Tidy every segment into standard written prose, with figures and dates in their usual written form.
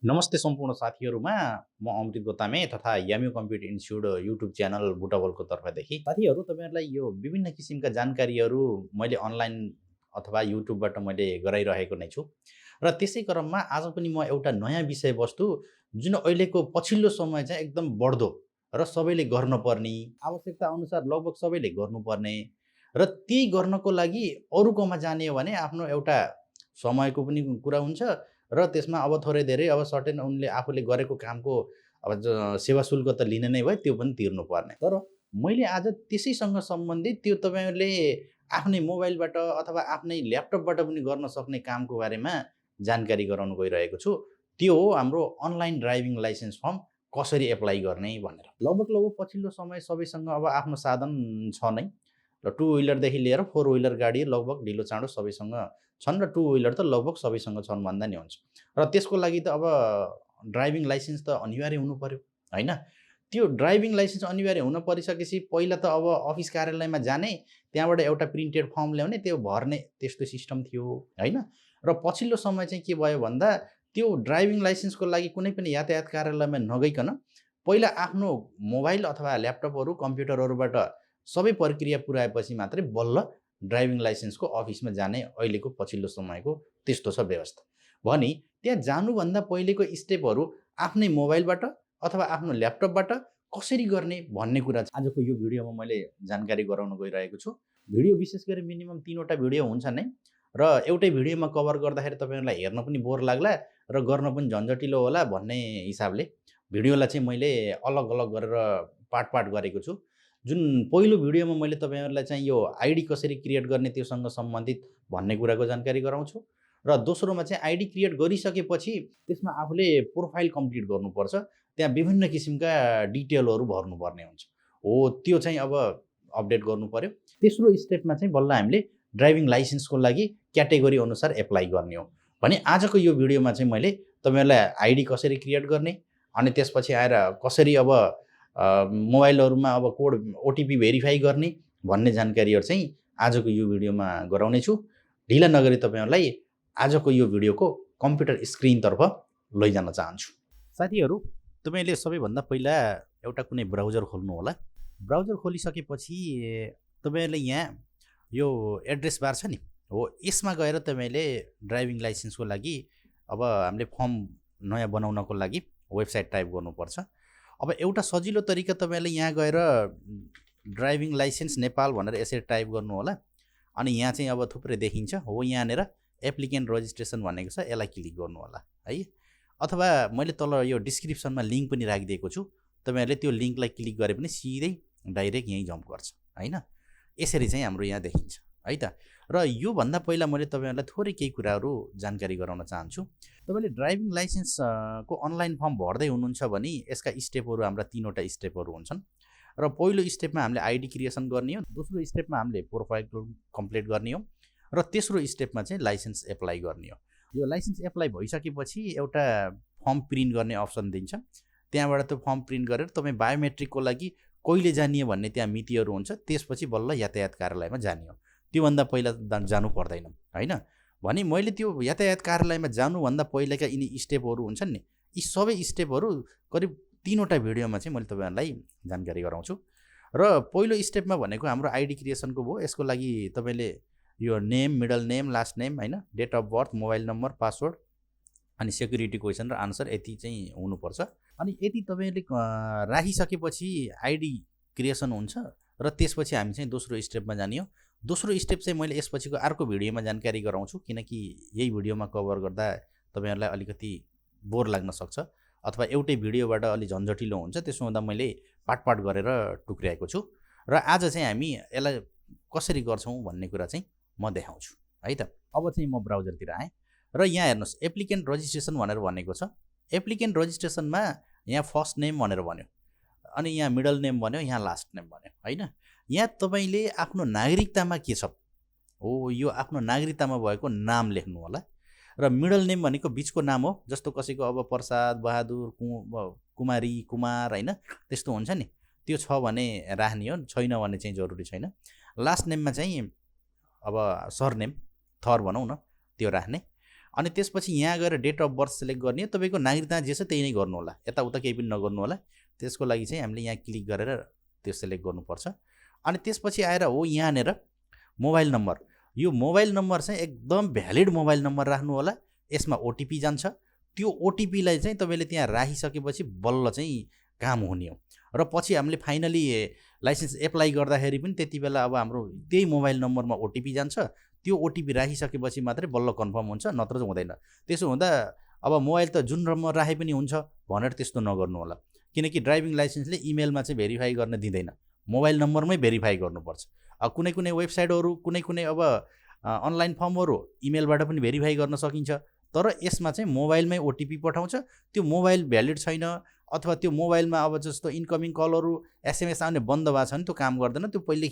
नमस्ते सम्पूर्ण साथीहरूमा म अमृत गोतामे तथा याम्यू कम्प्युटर इन्स्टिच्युट युट्युब च्यानल बुटबलको तर्फदेखि साथीहरू तपाईँहरूलाई यो विभिन्न किसिमका जानकारीहरू मैले अनलाइन अथवा युट्युबबाट मैले गराइरहेको नै छु र त्यसै क्रममा आज पनि म एउटा नयाँ विषयवस्तु जुन अहिलेको पछिल्लो समय चाहिँ एकदम बढ्दो र सबैले गर्नुपर्ने आवश्यकता अनुसार लगभग सबैले गर्नुपर्ने र त्यही गर्नको लागि अरूकोमा जाने हो भने आफ्नो एउटा समयको पनि कुरा हुन्छ र त्यसमा अब थोरै धेरै अब सर्टेन उनले आफूले गरेको कामको अब सेवा शुल्क त लिन नै भयो त्यो पनि तिर्नुपर्ने तर मैले आज त्यसैसँग सम्बन्धित त्यो तपाईँहरूले आफ्नै मोबाइलबाट अथवा आफ्नै ल्यापटपबाट पनि गर्न सक्ने कामको बारेमा जानकारी गराउन गइरहेको छु त्यो हो हाम्रो अनलाइन ड्राइभिङ लाइसेन्स फर्म कसरी एप्लाई गर्ने भनेर लगभग पछिल्लो समय सबैसँग अब आफ्नो साधन छ नै र टु व्हिलरदेखि लिएर फोर व्हिलर गाडी लगभग ढिलो चाँडो सबैसँग छन् र टु व्हिलर त लगभग सबैसँग छन् भन्दा नि हुन्छ र त्यसको लागि त अब ड्राइभिङ लाइसेन्स त अनिवार्य हुनु पर्यो होइन त्यो ड्राइभिङ लाइसेन्स अनिवार्य हुन परिसकेपछि पहिला त अब अफिस कार्यालयमा जाने त्यहाँबाट एउटा प्रिन्टेड फर्म ल्याउने त्यो भर्ने त्यस्तो सिस्टम थियो होइन र पछिल्लो समय चाहिँ के भयो भन्दा त्यो ड्राइभिङ लाइसेन्सको लागि कुनै पनि यातायात कार्यालयमा नगइकन पहिला आफ्नो मोबाइल अथवा ल्यापटपहरू कम्प्युटरहरूबाट सबै प्रक्रिया पुऱ्याएपछि मात्रै बल्ल ड्राइभिङ लाइसेन्सको अफिसमा जाने अहिलेको पछिल्लो समयको त्यस्तो छ व्यवस्था भने त्यहाँ जानुभन्दा पहिलेको स्टेपहरू आफ्नै मोबाइलबाट अथवा आफ्नो ल्यापटपबाट कसरी गर्ने भन्ने कुरा आजको यो भिडियोमा मैले जानकारी गराउन गइरहेको छु भिडियो विशेष गरी मिनिमम 3वटा भिडियो हुन्छ नै र एउटै भिडियोमा कभर गर्दाखेरि तपाईँहरूलाई हेर्न पनि बोर लाग्ला र गर्न पनि झन्झटिलो होला भन्ने हिसाबले भिडियोलाई चाहिँ मैले अलग अलग गरेर पार्ट गरेको छु जुन पहिलो भिडियोमा मैले तपाईँहरूलाई चाहिँ यो आइडी कसरी क्रिएट गर्ने त्योसँग सम्बन्धित भन्ने कुराको जानकारी गराउँछु र दोस्रोमा चाहिँ आइडी क्रिएट गरिसकेपछि त्यसमा आफूले प्रोफाइल कम्प्लिट गर्नुपर्छ त्यहाँ विभिन्न किसिमका डिटेलहरू भर्नुपर्ने हुन्छ हो त्यो चाहिँ अब अपडेट गर्नु पर्यो तेस्रो स्टेपमा चाहिँ बल्ल हामीले ड्राइभिङ लाइसेन्सको लागि क्याटेगोरी अनुसार एप्लाई गर्ने हो भने आजको यो भिडियोमा चाहिँ मैले तपाईँहरूलाई आइडी कसरी क्रिएट गर्ने अनि त्यसपछि आएर कसरी अब मोबाइलहरूमा अब कोड ओटिपी भेरिफाई गर्ने भन्ने जानकारीहरू चाहिँ आजको यो भिडियोमा गराउने छु ढिला नगरी तपाईँहरूलाई आजको यो भिडियोको कम्प्युटर स्क्रिनतर्फ लैजान चाहन्छु साथीहरू तपाईँले सबैभन्दा पहिला एउटा कुनै ब्राउजर खोल्नु होला ब्राउजर खोलिसकेपछि तपाईँहरूले यहाँ यो एड्रेस बार छ नि हो यसमा गएर तपाईँले ड्राइभिङ लाइसेन्सको लागि अब हामीले फर्म नयाँ बनाउनको लागि वेबसाइट टाइप गर्नुपर्छ अब एउटा सजिलो तरिका तपाईँहरूले यहाँ गएर ड्राइभिङ लाइसेन्स नेपाल भनेर यसरी टाइप गर्नु होला अनि यहाँ चाहिँ अब थुप्रै देखिन्छ हो यहाँनिर एप्लिकेन्ट रजिस्ट्रेसन भनेको छ यसलाई क्लिक गर्नु होला है अथवा मैले तल यो डिस्क्रिप्सनमा लिङ्क पनि राखिदिएको छु तपाईँहरूले त्यो लिङ्कलाई क्लिक गरे पनि सिधै डाइरेक्ट यहीँ जम्प गर्छ होइन यसरी चाहिँ हाम्रो यहाँ देखिन्छ है त र योभन्दा पहिला मैले तपाईँहरूलाई थोरै केही कुराहरू जानकारी गराउन चाहन्छु तपाईँले ड्राइभिङ लाइसेन्सको अनलाइन फर्म भर्दै हुनुहुन्छ भने यसका स्टेपहरू हाम्रा 3वटा स्टेपहरू हुन्छन् र पहिलो स्टेपमा हामीले आइडी क्रिएसन गर्ने हो दोस्रो स्टेपमा हामीले प्रोफाइल कम्प्लिट गर्ने हो र तेस्रो स्टेपमा चाहिँ लाइसेन्स एप्लाई गर्ने हो यो लाइसेन्स एप्लाई भइसकेपछि एउटा फर्म प्रिन्ट गर्ने अप्सन दिन्छ त्यहाँबाट त्यो फर्म प्रिन्ट गरेर तपाईँ बायोमेट्रिकको लागि कहिले जाने भन्ने त्यहाँ मितिहरू हुन्छ त्यसपछि बल्ल यातायात कार्यालयमा जाने हो त्योभन्दा पहिला जानु पर्दैन होइन भने मैले त्यो यातायात कार्यालयमा जानुभन्दा पहिलाका यिनी स्टेपहरू हुन्छन् नि यी सबै स्टेपहरू करिब 3वटा भिडियोमा चाहिँ मैले तपाईँहरूलाई जानकारी गराउँछु र पहिलो स्टेपमा भनेको हाम्रो आइडी क्रिएसनको भयो यसको लागि तपाईँले यो name middle name last name होइन date of birth mobile number password अनि सेक्युरिटी क्वेसन र आन्सर यति चाहिँ हुनुपर्छ अनि यति तपाईँले राखिसकेपछि आइडी क्रिएसन हुन्छ र त्यसपछि हामी चाहिँ दोस्रो स्टेपमा जाने हो दोस्रो स्टेप चाहिँ मैले यसपछिको अर्को भिडियोमा जानकारी गराउँछु किनकि यही भिडियोमा कभर गर्दा तपाईँहरूलाई अलिकति बोर लाग्न सक्छ अथवा एउटै भिडियोबाट अलि झन्झटिलो हुन्छ त्यसो हुँदा मैले पार्ट गरेर टुक्र्याएको छु र आज चाहिँ हामी यसलाई कसरी गर्छौँ भन्ने कुरा चाहिँ म देखाउँछु है त अब चाहिँ म ब्राउजरतिर आएँ र यहाँ हेर्नुहोस् एप्लिकेन्ट रजिस्ट्रेसन भनेर भनेको छ एप्लिकेन्ट रजिस्ट्रेसनमा यहाँ फर्स्ट नेम भनेर भन्यो अनि यहाँ मिडल नेम भन्यो यहाँ लास्ट नेम भन्यो होइन यहाँ तपाईँले आफ्नो नागरिकतामा के छ हो यो आफ्नो नागरिकतामा भएको नाम लेख्नु होला र मिडल नेम भनेको बिचको नाम हो जस्तो कसैको अब प्रसाद बहादुर कुमारी कुमार होइन त्यस्तो हुन्छ नि त्यो छ भने राख्ने हो छैन भने चाहिँ जरुरी छैन लास्ट नेममा चाहिँ अब सरनेम थर भनौँ न त्यो राख्ने अनि त्यसपछि यहाँ गएर डेट अफ बर्थ सेलेक्ट गर्ने, तपाईँको नागरिकता जे छ त्यही नै गर्नु होला, यताउता केही पनि नगर्नु होला। त्यसको लागि चाहिँ हामीले यहाँ क्लिक गरेर त्यो सेलेक्ट गर्नुपर्छ। अनि त्यसपछि आएर हो यहाँनिर मोबाइल नम्बर, यो मोबाइल नम्बर चाहिँ एकदम भ्यालिड मोबाइल नम्बर राख्नु होला। यसमा ओटिपी जान्छ, त्यो ओटिपीलाई चाहिँ तपाईँले त्यहाँ राखिसकेपछि बल्ल चाहिँ काम हुने हो। र पछि हामीले फाइनली लाइसेन्स एप्लाई गर्दाखेरि पनि त्यति बेला अब हाम्रो त्यही मोबाइल नम्बरमा ओटिपी जान्छ, त्यो ओटिपी राखिसकेपछि मात्रै बल्ल कन्फर्म हुन्छ, नत्र चाहिँ हुँदैन। त्यसो हुँदा अब मोबाइल त जुन नम्बर राखे पनि हुन्छ भनेर त्यस्तो नगर्नु होला, किनकि ड्राइभिङ लाइसेन्सले इमेलमा चाहिँ भेरिफाई गर्न दिँदैन, मोबाइल नम्बरमै भेरिफाई गर्नुपर्छ। अब कुनै कुनै वेबसाइटहरू, कुनै कुनै अब अनलाइन फर्महरू इमेलबाट पनि भेरिफाई गर्न सकिन्छ, तर यसमा चाहिँ मोबाइलमै ओटिपी पठाउँछ। त्यो मोबाइल भ्यालिड छैन अथवा त्यो मोबाइलमा अब जस्तो इन्कमिङ कलहरू एसएमएस आउने बन्द भएको छ भने त्यो काम गर्दैन, त्यो पहिले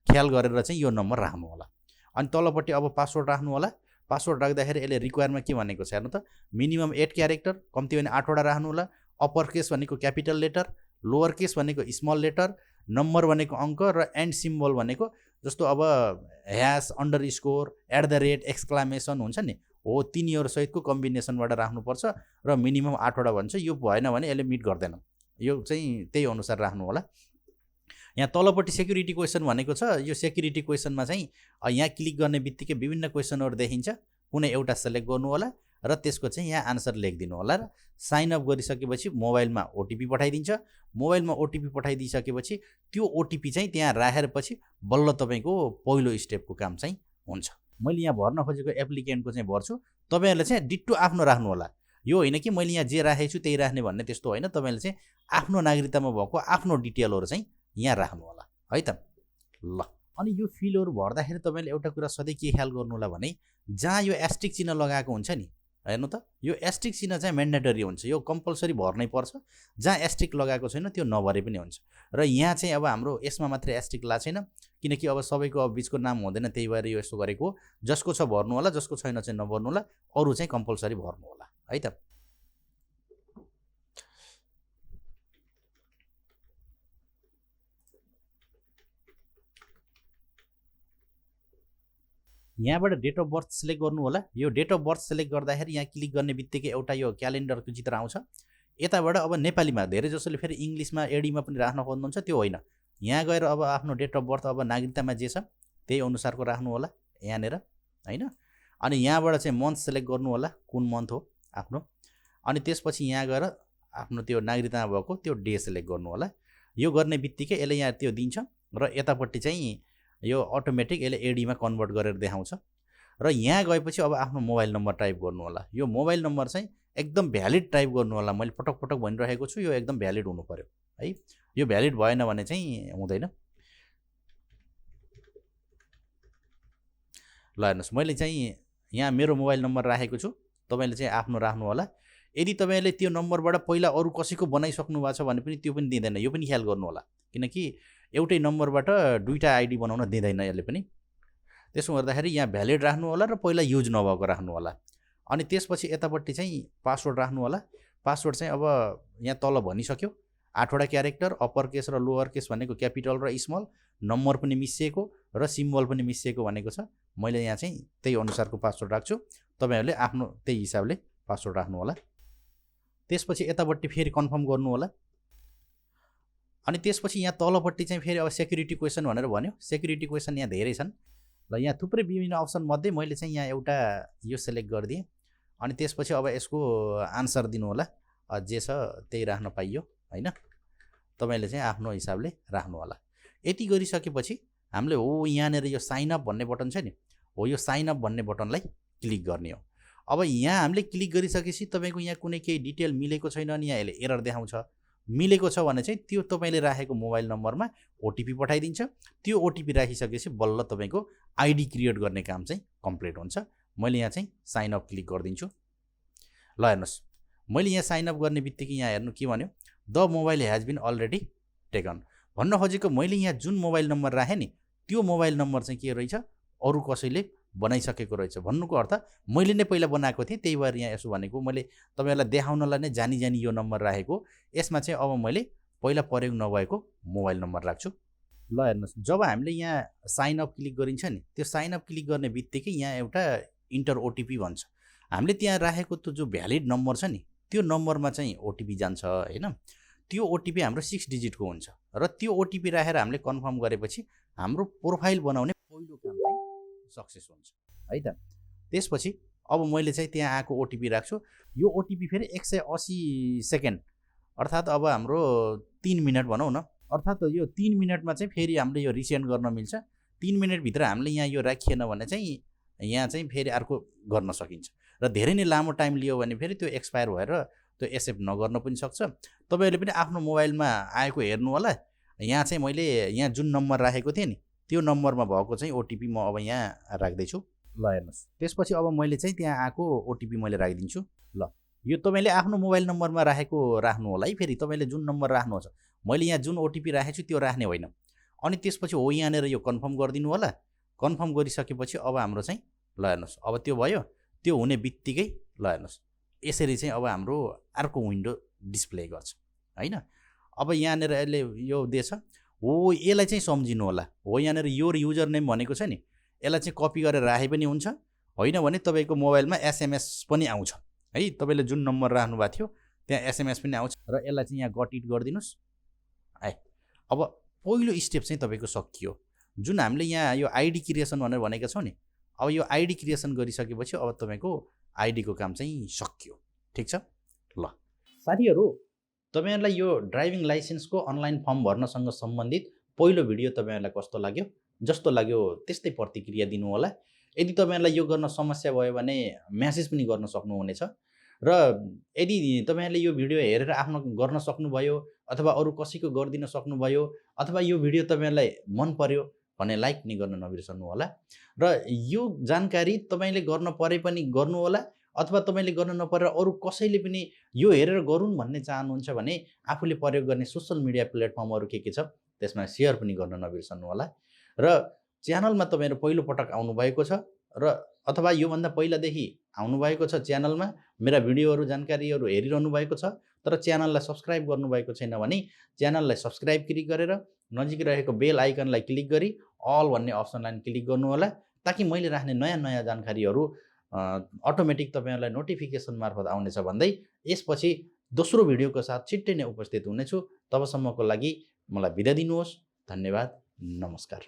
ख्याल गरेर चाहिँ यो नम्बर राख्नु होला। अनि तलपट्टि अब पासवर्ड राख्नु होला। पासवर्ड राख्दाखेरि यसले रिक्वायरमा के भनेको छ हेर्नु त, मिनिमम 8 क्यारेक्टर, कम्ती भने 8 वटा राख्नु होला। अप्पर केस भनेको क्यापिटल लेटर, लोवर केस भनेको स्मल लेटर, नम्बर भनेको अङ्क, र एन्ड सिम्बल भनेको जस्तो अब ह्यास, अन्डरस्कोर, @ एक्सक्लामेसन हुन्छ नि, हो तिनीहरू सहितको कम्बिनेसनबाट राख्नुपर्छ। र मिनिमम 8 वटा भन्छ, यो भएन भने यसले मिट गर्दैन, यो चाहिँ त्यही अनुसार राख्नु होला। यहाँ तलपट्टि सेक्युरिटी क्वेसन भनेको छ, यो सेक्युरिटी क्वेसनमा चाहिँ यहाँ क्लिक गर्ने बित्तिकै विभिन्न क्वेसनहरू देखिन्छ, कुनै एउटा सेलेक्ट गर्नु होला र त्यसको चाहिँ यहाँ आन्सर लेखिदिनु होला। र साइन अप गरिसकेपछि मोबाइलमा ओटिपी पठाइदिन्छ। मोबाइलमा ओटिपी पठाइदिइसकेपछि त्यो ओटिपी चाहिँ त्यहाँ राखेर पछि बल्ल तपाईँको पहिलो स्टेपको काम चाहिँ हुन्छ। मैले यहाँ भर्न खोजेको एप्लिकेन्टको चाहिँ भर्छु, तपाईँहरूले चाहिँ डिट्टो आफ्नो राख्नु होला। यो होइन कि मैले यहाँ जे राखेको छु त्यही राख्ने भन्ने, त्यस्तो होइन। तपाईँले चाहिँ आफ्नो नागरिकतामा भएको आफ्नो डिटेलहरू चाहिँ यहाँ राख्नु होला है त। ल, अनि यो फिलहरू भर्दाखेरि तपाईँले एउटा कुरा सधैँ के ख्याल गर्नु होला भने, जहाँ यो एस्टिक चिन्ह लगाएको हुन्छ नि, हेर्नु त, यो एस्टिक चिन्ह चाहिँ म्यान्डेटरी हुन्छ, यो कम्पलसरी भर्नै पर्छ। जहाँ एस्टिक लगाएको छैन त्यो नभरे पनि हुन्छ। र यहाँ चाहिँ अब हाम्रो यसमा मात्रै एस्टिक ला छैन, किनकि अब सबैको अब बिचको नाम हुँदैन, त्यही भएर यो यसो गरेको। जसको छ भर्नु होला, जसको छैन चाहिँ नभर्नु होला, अरू चाहिँ कम्पलसरी भर्नु होला है त। यहाँबाट डेट अफ बर्थ सेलेक्ट गर्नु होला। यो डेट अफ बर्थ सेलेक्ट गर्दाखेरि यहाँ क्लिक गर्ने बित्तिकै एउटा यो क्यालेन्डरको चित्र आउँछ। यताबाट अब नेपालीमा, धेरै जसोले फेरि इङ्ग्लिसमा एडीमा पनि राख्न खोज्नुहुन्छ, त्यो होइन। यहाँ गएर अब आफ्नो डेट अफ बर्थ अब नागरिकतामा जे छ त्यही अनुसारको राख्नु होला यहाँनिर होइन। अनि यहाँबाट चाहिँ मन्थ सेलेक्ट गर्नु होला, कुन मन्थ हो आफ्नो। अनि त्यसपछि यहाँ गएर आफ्नो त्यो नागरिकतामा भएको त्यो डे सेलेक्ट गर्नु होला। यो गर्ने बित्तिकै यसले यहाँ त्यो दिन्छ, र यतापट्टि चाहिँ यो अटोमेटिक यसले एडीमा कन्भर्ट गरेर देखाउँछ। र यहाँ गएपछि अब आफ्नो मोबाइल नम्बर टाइप गर्नु होला। यो मोबाइल नम्बर चाहिँ एकदम भ्यालिड टाइप गर्नु होला। मैले पटक पटक भनिरहेको छु, यो एकदम भ्यालिड हुनु पर्यो है। यो भ्यालिड भएन भने चाहिँ हुँदैन। ल हेर्नुहोस्, मैले चाहिँ यहाँ मेरो मोबाइल नम्बर राखेको छु, तपाईँले चाहिँ आफ्नो राख्नु होला। यदि तपाईँले त्यो नम्बरबाट पहिला अरू कसैको बनाइसक्नु भएको छ भने पनि त्यो पनि दिँदैन, यो पनि ख्याल गर्नु होला, किनकि एउटै नम्बरबाट दुईवटा आइडी बनाउन दिँदैन यसले पनि। त्यसो गर्दाखेरि यहाँ भ्यालिड राख्नु होला र पहिला युज नभएको राख्नु होला। अनि त्यसपछि यतापट्टि चाहिँ पासवर्ड राख्नु होला। पासवर्ड चाहिँ अब यहाँ तल भनिसक्यो, 8 वटा क्यारेक्टर, अप्पर केस र लोवर केस भनेको क्यापिटल र स्मल, नम्बर पनि मिसिएको र सिम्बल पनि मिसिएको भनेको छ। मैले यहाँ चाहिँ त्यही अनुसारको पासवर्ड राख्छु, तपाईँहरूले आफ्नो त्यही हिसाबले पासवर्ड राख्नु होला। त्यसपछि यतापट्टि फेरि कन्फर्म गर्नु होला। अनि त्यसपछि यहाँ तलपट्टि चाहिँ फेरि अब सेक्युरिटी क्वेसन भनेर भन्यो। सेक्युरिटी क्वेसन यहाँ धेरै छन्। ल, यहाँ थुप्रै विभिन्न अप्सन मध्ये मैले चाहिँ यहाँ एउटा यो सेलेक्ट गरिदिएँ। अनि त्यसपछि अब यसको आन्सर दिनु होला, जे छ त्यही राख्न पाइयो होइन। तपाईँले चाहिँ आफ्नो हिसाबले राख्नु होला। यति गरिसकेपछि हामीले हो यहाँनिर यो साइन अप भन्ने बटन छ नि, हो यो साइन अप भन्ने बटनलाई क्लिक गर्ने हो। अब यहाँ हामीले क्लिक गरिसकेपछि तपाईँको यहाँ कुनै केही डिटेल मिलेको छैन अनि यहाँ यसले एरर देखाउँछ। मिलेको छ भने चाहिँ त्यो तपाईँले राखेको मोबाइल नम्बरमा ओटिपी पठाइदिन्छ। त्यो ओटिपी राखिसकेपछि बल्ल तपाईँको आइडी क्रिएट गर्ने काम चाहिँ कम्प्लिट हुन्छ। मैले यहाँ चाहिँ साइन अप क्लिक गरिदिन्छु। ल हेर्नुहोस्, मैले यहाँ साइन अप गर्ने बित्तिकै यहाँ हेर्नु के भन्यो, the mobile has been already taken. भन्न खोजेको मैले यहाँ जुन मोबाइल नम्बर राखेँ नि त्यो मोबाइल नम्बर चाहिँ के रहेछ, अरू कसैले बनाइसकेको रहेछ। भन्नुको अर्थ मैले नै पहिला बनाएको थिएँ, त्यही भएर यहाँ यसो भनेको। मैले तपाईँहरूलाई देखाउनलाई नै जानी जानी यो नम्बर राखेको। यसमा चाहिँ अब मैले पहिला प्रयोग नभएको मोबाइल नम्बर राख्छु। ल हेर्नुहोस्, जब हामीले यहाँ साइन अप क्लिक गरिन्छ नि, त्यो साइन अप क्लिक गर्ने बित्तिकै यहाँ एउटा इन्टर ओटिपी भन्छ। हामीले त्यहाँ राखेको त्यो जो भ्यालिड नम्बर छ नि त्यो नम्बरमा चाहिँ ओटिपी जान्छ होइन। त्यो ओटिपी हाम्रो 6 डिजिटको हुन्छ र त्यो ओटिपी राखेर हामीले कन्फर्म गरेपछि हाम्रो प्रोफाइल बनाउने पहिलो काम चाहिँ सक्सेस हुन्छ है त। त्यसपछि अब मैले चाहिँ त्यहाँ आएको ओटिपी राख्छु। यो ओटिपी फेरि 180 सेकेन्ड अर्थात् अब हाम्रो 3 मिनट भनौँ न, अर्थात् यो 3 मिनटमा चाहिँ फेरि हामीले यो रिसेन्ड गर्न मिल्छ। 3 मिनटभित्र हामीले यहाँ यो राखिएन भने चाहिँ यहाँ चाहिँ फेरि अर्को गर्न सकिन्छ र धेरै नै लामो टाइम लियो भने फेरि त्यो एक्सपायर भएर त्यो एक्सेप्ट नगर्न पनि सक्छ। तपाईँहरूले पनि आफ्नो मोबाइलमा आएको हेर्नु होला। यहाँ चाहिँ मैले यहाँ जुन नम्बर राखेको थिएँ नि त्यो नम्बरमा भएको चाहिँ ओटिपी म अब यहाँ राख्दैछु। ल हेर्नुहोस्, त्यसपछि अब मैले चाहिँ त्यहाँ आएको ओटिपी मैले राखिदिन्छु। ल यो तपाईँले आफ्नो मोबाइल नम्बरमा राखेको राख्नु होला है। फेरि तपाईँले जुन नम्बर राख्नुहुन्छ, मैले यहाँ जुन ओटिपी राखेको छु त्यो राख्ने होइन। अनि त्यसपछि हो यहाँनिर यो कन्फर्म गरिदिनु होला। कन्फर्म गरिसकेपछि अब हाम्रो चाहिँ ल हेर्नुहोस्, अब त्यो भयो। त्यो हुने बित्तिकै ल हेर्नुहोस् यसरी चाहिँ अब हाम्रो अर्को विन्डो डिस्प्ले गर्छ होइन। अब यहाँनिर यसले यो दिएछ हो, यसलाई चाहिँ सम्झिनु होला। हो यहाँनिर यो युजर नेम भनेको छ नि, यसलाई चाहिँ कपी गरेर राखे पनि हुन्छ, होइन भने तपाईँको मोबाइलमा एसएमएस पनि आउँछ है। तपाईँले जुन नम्बर राख्नु भएको थियो त्यहाँ एसएमएस पनि आउँछ र यसलाई चाहिँ यहाँ गट इट गरिदिनुहोस् है। अब पहिलो स्टेप चाहिँ तपाईँको सकियो। जुन हामीले यहाँ यो आइडी क्रिएसन भनेर भनेका छौँ नि, अब यो आइडी क्रिएसन गरिसकेपछि अब तपाईँको आइडीको काम चाहिँ सकियो। ठिक छ। ल साथीहरू, तपाईँहरूलाई यो ड्राइभिङ लाइसेन्सको अनलाइन फर्म भर्नसँग सम्बन्धित पहिलो भिडियो तपाईँहरूलाई कस्तो लाग्यो? जस्तो लाग्यो त्यस्तै प्रतिक्रिया दिनु होला। यदि तपाईँहरूलाई यो गर्न समस्या भयो भने म्यासेज पनि गर्न सक्नुहुनेछ र यदि तपाईँहरूले यो भिडियो हेरेर आफ्नो गर्न सक्नुभयो अथवा अरू कसैको गरिदिन सक्नुभयो अथवा यो भिडियो तपाईँहरूलाई मन पर्यो भने लाइक पनि गर्न नबिर्सनु होला। र यो जानकारी तपाईँले गर्न परे पनि गर्नु होला अथवा तपाईँले गर्न नपरेर अरू कसैले पनि यो हेरेर गरून् भन्ने चाहनुहुन्छ भने आफूले प्रयोग गर्ने सोसल मिडिया प्लेटफर्महरू के छ त्यसमा सेयर पनि गर्न नबिर्सनु होला। र च्यानलमा तपाईँहरू पहिलोपटक आउनुभएको छ र अथवा योभन्दा पहिलादेखि आउनुभएको छ च्यानलमा, मेरा भिडियोहरू जानकारीहरू हेरिरहनु भएको छ तर च्यानललाई सब्सक्राइब गर्नुभएको छैन भने च्यानललाई सब्सक्राइब क्लिक गरेर नजिक रहेको बेल आइकनलाई क्लिक गरी अल भन्ने अप्सनलाई क्लिक गर्नु होला, ताकि मैले राख्ने नयाँ नयाँ जानकारीहरू अटोमेटिक तपाईँहरूलाई नोटिफिकेसन मार्फत आउनेछ भन्दै यसपछि दोस्रो भिडियोको साथ छिट्टै नै उपस्थित हुनेछु। तबसम्मको लागि मलाई बिदा दिनुहोस्। धन्यवाद। नमस्कार।